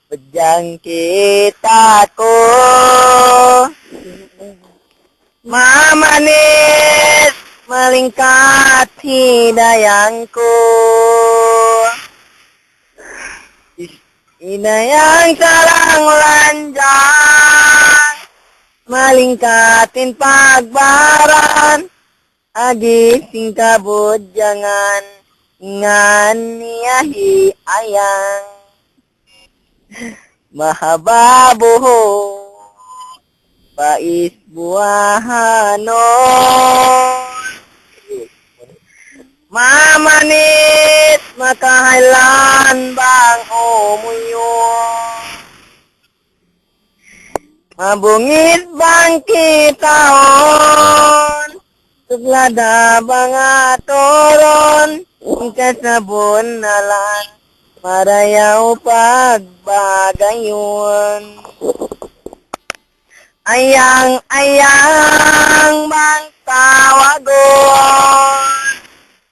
Bejang kita ko mamanis melingkat hidayangku. Hidayang sarang lanjang malingkatin pagbaran agi sing kabut jangan ngan niyahi ayang mahababuho pais buahanon mamanis makahailan bang umuyo mabungit bang kitaon suglada bang atoron kasabon nalan marayaw pagbagayon ayang bang tawagon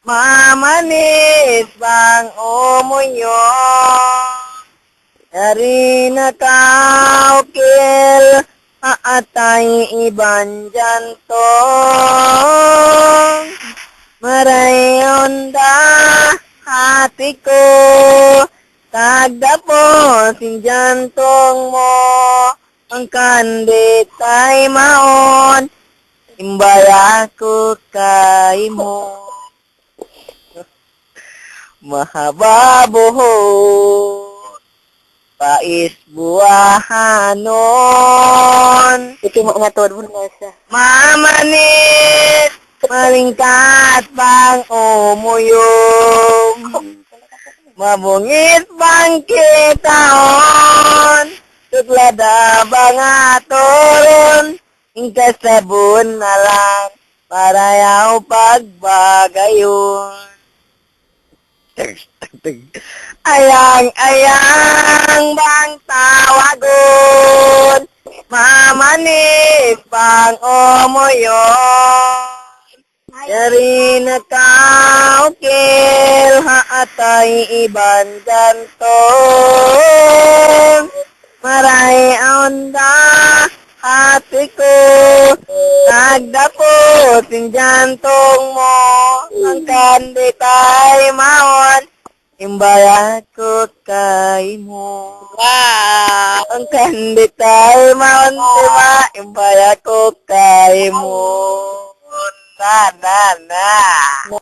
mamanis bang umuyo dari nakaukil aatay iban jantong marayon da hatiku tagdapo sin jantong mo ang kanditay maon imbaya ko kay mo mahababuho pais buahanon iti mo nga tuwan mo nga siya mamanis malingkat bang umuyong mabungit bang kitaon suglada bang atoron ingkasabon nalang parayaw pagbagayon ayang bang tawagon mamanis bang umuyon dari nakaukil haatay iban jantong maray onda hatiku tagdapo sin jantong mo ang kanditay maon imbaya ko kay mo ang kanditay maon tima imbaya ko kay mo na